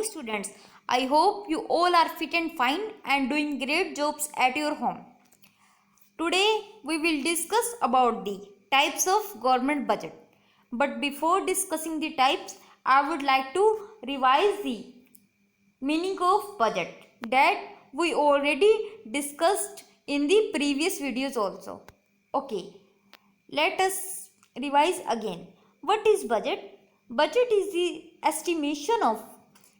Students, I hope you all are fit and fine and doing great jobs at your home. Today we will discuss about the types of government budget. But before discussing the types, I would like to revise the meaning of budget that we already discussed in the previous videos also. Okay, let us revise again. What is budget? Budget is the estimation of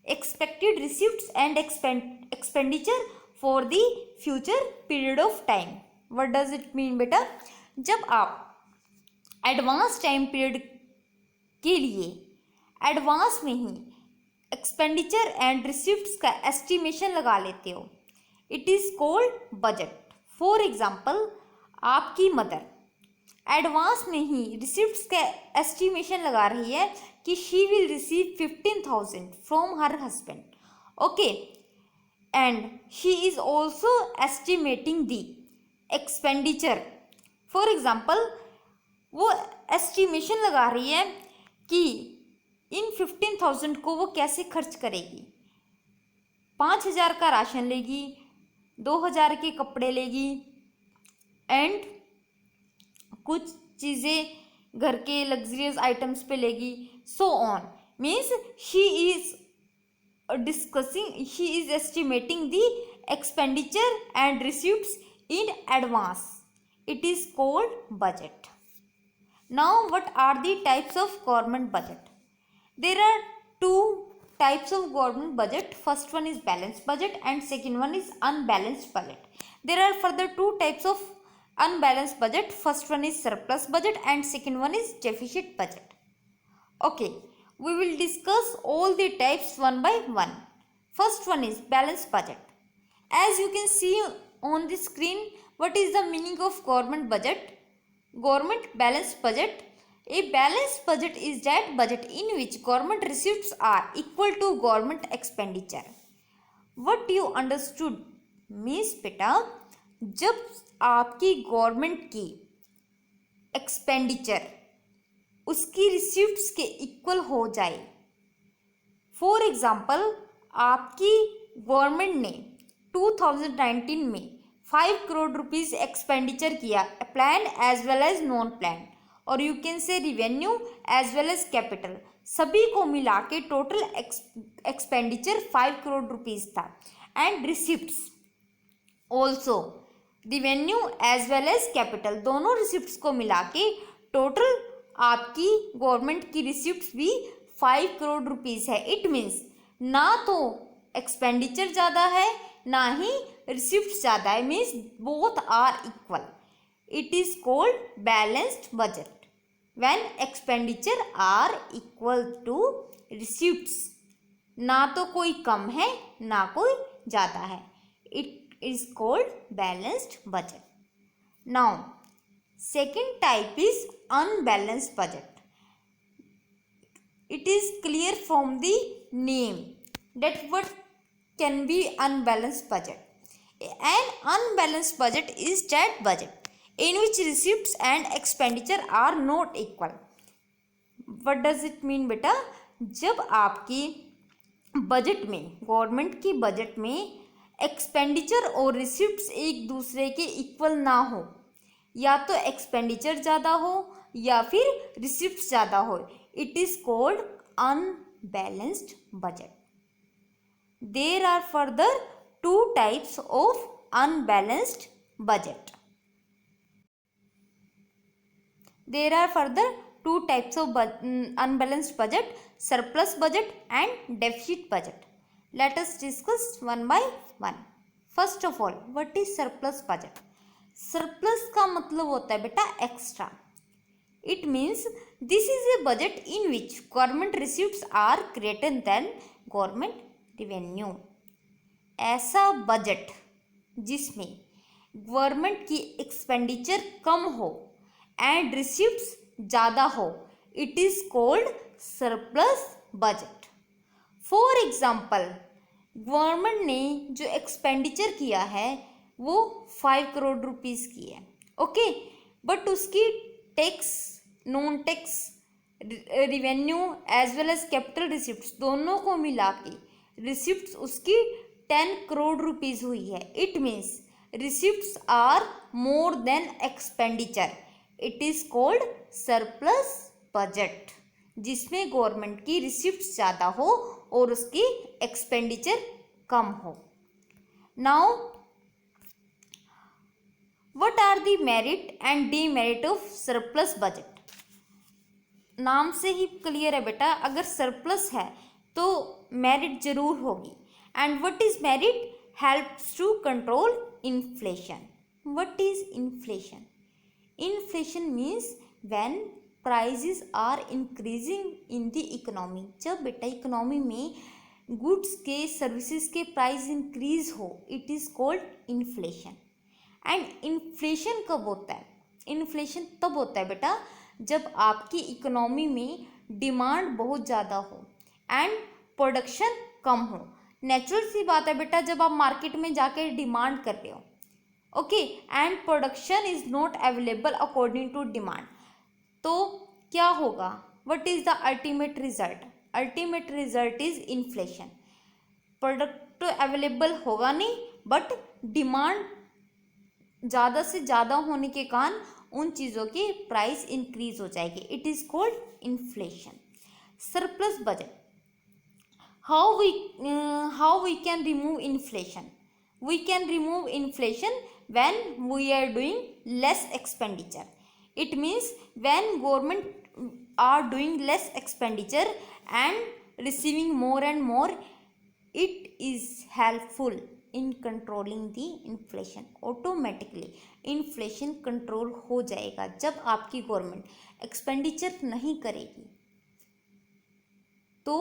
expected receipts and expenditure for the future period of time. What does it mean बेटा? जब आप advance time period के लिए advance में ही expenditure and receipts का estimation लगा लेते हो, it is called budget. For example, आपकी मदर एडवांस में ही रिसिप्ट्स का एस्टिमेशन लगा रही है कि she will receive 15,000 from her husband. Okay, and she is also estimating the expenditure. For example, वो एस्टिमेशन लगा रही है कि इन 15,000 को वो कैसे खर्च करेगी. 5,000 का राशन लेगी, 2,000 के कपड़े लेगी एंड कुछ चीज़ें घर के लग्जरियस आइटम्स पे लेगी. So on means she is estimating the expenditure and receipts in advance. It is called budget. Now what are the types of government budget? There are two types of government budget. First one is balanced budget and second one is unbalanced budget. There are further two types of unbalanced budget. First one is surplus budget and second one is deficit budget. Okay, we will discuss all the types one by one. First one is balanced budget. As you can see on the screen, what is the meaning of government budget? Government balanced budget. A balanced budget is that budget in which government receipts are equal to government expenditure. What you understood means बेटा, जब आपकी government की expenditure उसकी receipts के equal हो जाए. For example, आपकी government ने 2019 में 5 करोड़ रुपीज़ एक्सपेंडिचर किया, plan as well as non plan, और you can say revenue as well as capital, सभी को मिला के टोटल एक्सपेंडिचर 5 करोड़ रुपीज़ था. And receipts also, revenue as well as capital, दोनों रिसिप्ट्स को मिला के टोटल आपकी गवर्नमेंट की रिसिप्ट्स भी 5 करोड़ रुपीज़ है. इट मीन्स ना तो एक्सपेंडिचर ज़्यादा है ना ही रिसिप्ट ज़्यादा है, means both are equal. It is called balanced budget when expenditure are equal to receipts. ना तो कोई कम है ना कोई ज़्यादा है. It is called balanced budget. Now second type is unbalanced budget. It is clear from the name that what can be unbalanced budget. An unbalanced budget is that budget in which receipts and expenditure are not equal. What does it mean बेटा? जब आपकी budget में, government की budget में expenditure और receipts एक दूसरे के इक्वल ना हो, या तो एक्सपेंडिचर ज़्यादा हो या फिर रिसिप्ट्स ज़्यादा हो, it is called unbalanced budget. There are further two types of unbalanced budget. There are further two types of unbalanced budget: surplus budget and deficit budget. Let us discuss one by one. First of all, what is surplus budget? Surplus का मतलब होता है बेटा extra. It means this is a budget in which government receipts are greater than government revenue. ऐसा budget जिसमें government की expenditure कम हो एंड रिसिप्ट्स ज़्यादा हो, it is called surplus budget. For example, government ने जो एक्सपेंडिचर किया है वो 5 करोड़ रुपीज़ की है. ओके, बट उसकी tax, non tax, revenue as well as capital receipts दोनों को मिला के रिसिप्ट्स उसकी 10 करोड़ रुपीज़ हुई है, it means receipts are more than expenditure, it is called surplus budget, जिसमें गवर्नमेंट की रिसिप्ट्स ज़्यादा हो और उसकी एक्सपेंडिचर कम हो। Now what are the merit and demerit of surplus budget? नाम से ही क्लियर है बेटा, अगर सरप्लस है तो मेरिट जरूर होगी। And what is merit? Helps to control inflation. What is inflation? Inflation means when prices are increasing in the economy. जब बेटा इकोनॉमी में गुड्स के सर्विसेज के प्राइस इंक्रीज हो, it is called inflation. And inflation कब होता है? Inflation तब होता है बेटा जब आपकी इकोनॉमी में डिमांड बहुत ज़्यादा हो एंड प्रोडक्शन कम हो। नेचुरल सी बात है बेटा, जब आप मार्केट में जाके डिमांड कर रहे हो, okay, and production is not available according to demand, तो क्या होगा? What is the ultimate result? Ultimate result is inflation. Product available होगा नहीं, बट डिमांड ज़्यादा से ज़्यादा होने के कारण उन चीज़ों की प्राइस इंक्रीज हो जाएगी, it is called inflation. Surplus budget, how we can remove inflation? We can remove inflation when we are doing less expenditure. It means when government are doing less expenditure and receiving more and more, it is helpful in controlling the inflation. Automatically inflation control हो जाएगा जब आपकी government expenditure नहीं करेगी, तो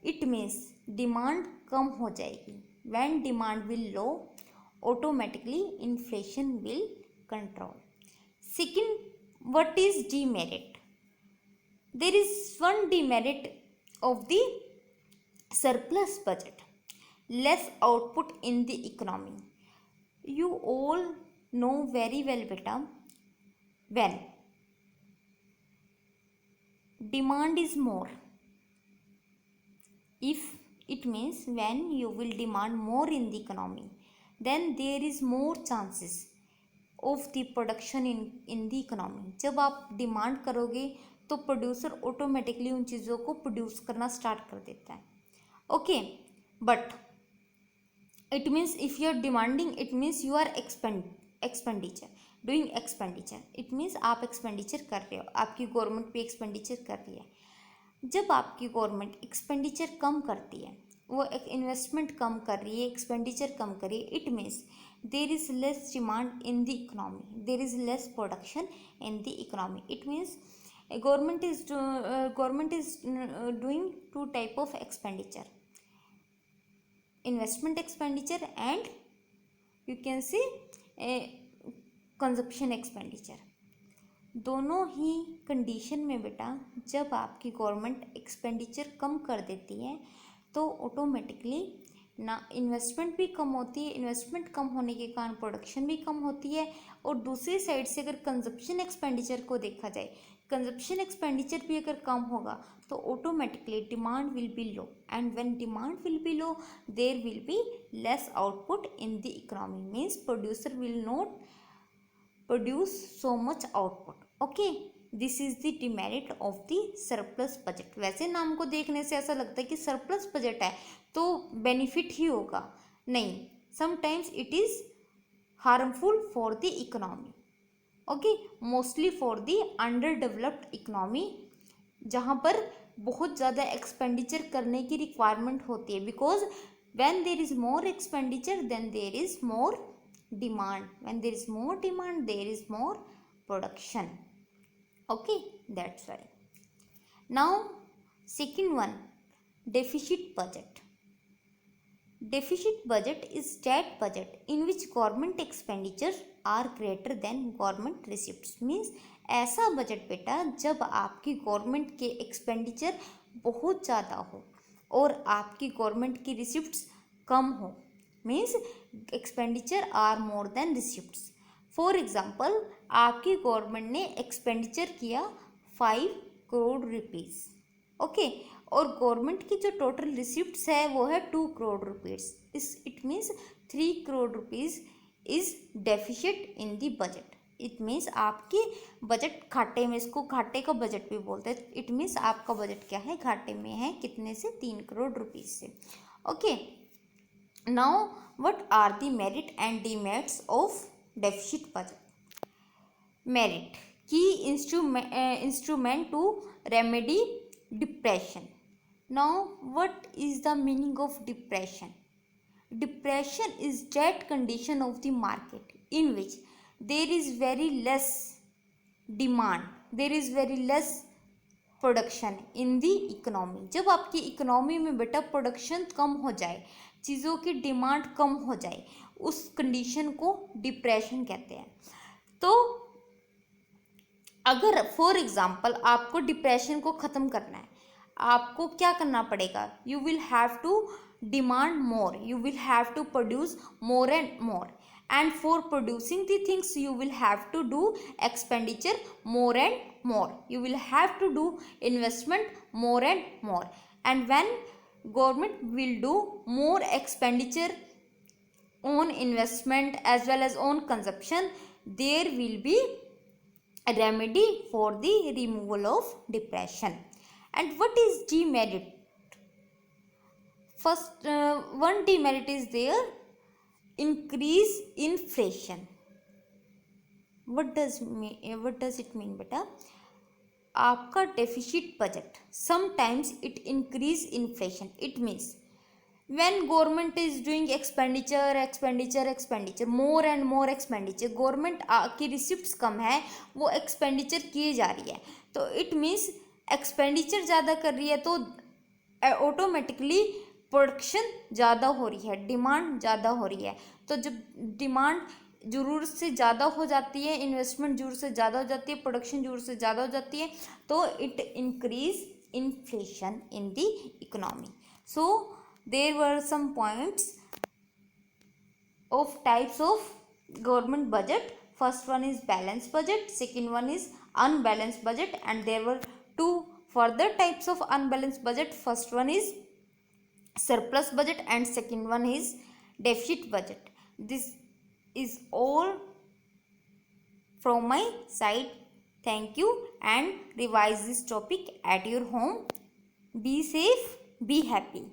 it means demand कम हो जाएगी। when demand will low, automatically inflation will control. Second, what is demerit? There is one demerit of the surplus budget: less output in the economy. You all know very well beta, when demand is more, if it means when you will demand more in the economy, then there is more chances of the production in the economy. जब आप demand करोगे तो producer automatically उन चीज़ों को produce करना start कर देता है, okay. But it means if you are demanding, it means you are expenditure doing expenditure, it means आप एक्सपेंडिचर कर रहे हो, आपकी गवर्नमेंट भी एक्सपेंडिचर कर रही है। जब आपकी गवर्नमेंट एक्सपेंडिचर कम करती है, वो एक इन्वेस्टमेंट कम कर रही है, एक्सपेंडिचर कम कर रही है, it means there is less demand in the economy, there is less production in the economy. It means government is doing two type of expenditure, investment expenditure and you can see consumption expenditure. दोनों ही condition में बेटा जब आपकी government expenditure कम कर देती है तो ऑटोमेटिकली ना इन्वेस्टमेंट भी कम होती है, इन्वेस्टमेंट कम होने के कारण प्रोडक्शन भी कम होती है। और दूसरी साइड से अगर कंजप्शन एक्सपेंडिचर को देखा जाए, कंजप्शन एक्सपेंडिचर भी अगर कम होगा तो automatically demand will be low, and when demand will be low there will be less output in the economy, means producer will not produce so much output, okay. This is the demerit of the surplus budget. वैसे नाम को देखने से ऐसा लगता है कि surplus budget है तो बेनिफिट ही होगा, नहीं, sometimes it is harmful for the economy, okay, mostly for the under developed economy, जहाँ पर बहुत ज़्यादा एक्सपेंडिचर करने की रिक्वायरमेंट होती है, because when there is more expenditure then there is more demand, when there is more demand there is more production, okay, that's why. Now second one, deficit budget. Deficit budget is that budget in which government expenditures are greater than government receipts, means ऐसा budget बेटा जब आपकी government के expenditure बहुत ज़्यादा हो और आपकी गवर्नमेंट की रिसिप्ट्स कम हो, means expenditure are more than receipts. For example आपकी गवर्नमेंट ने एक्सपेंडिचर किया 5 करोड़ रुपीज़, ओके, और गवर्नमेंट की जो टोटल रिसिप्ट्स है वो है 2 crore rupees. It means 3 crore rupees is deficit in the budget. It means आपके बजट घाटे में, इसको घाटे का बजट भी बोलते हैं. इट मीन्स आपका बजट क्या है, घाटे में है. कितने से, 3 करोड़ रुपीज़ से. Okay, now what are the merit and demerits of deficit budget. Merit, key instrument to remedy depression. Now, what is the meaning of depression? Depression is that condition of the market in which there is very less demand, there is very less production in the economy. जब आपकी economy में बेटा production कम हो जाए, चीज़ों की demand कम हो जाए, उस कंडीशन को डिप्रेशन कहते हैं. तो अगर फॉर एग्जाम्पल आपको डिप्रेशन को ख़त्म करना है, आपको क्या करना पड़ेगा, you will have to demand more, you will have to produce more and more, and for producing the things you will have to do expenditure more and more, you will have to do investment more and more. And when government will do more expenditure on investment as well as on consumption, there will be a remedy for the removal of depression. And what is demerit? First, one demerit is there, increase inflation. what does it mean बेटा? आपका deficit budget sometimes it increase inflation. It means when government is doing expenditure more and more expenditure, government की receipts कम है, वो expenditure किए जा रही है, तो इट मीन्स एक्सपेंडिचर ज़्यादा कर रही है तो ऑटोमेटिकली प्रोडक्शन ज़्यादा हो रही है, डिमांड ज़्यादा हो रही है. तो जब डिमांड ज़रूरत से ज़्यादा हो जाती है, इन्वेस्टमेंट ज़रूरत से ज़्यादा हो जाती है, प्रोडक्शन ज़रूरत से ज़्यादा हो जाती है, तो it increase inflation in the economy. So there were some points of types of government budget. First one is balanced budget, second one is unbalanced budget, and there were two further types of unbalanced budget. First one is surplus budget and second one is deficit budget. This is all from my side. Thank you, and revise this topic at your home. Be safe, be happy.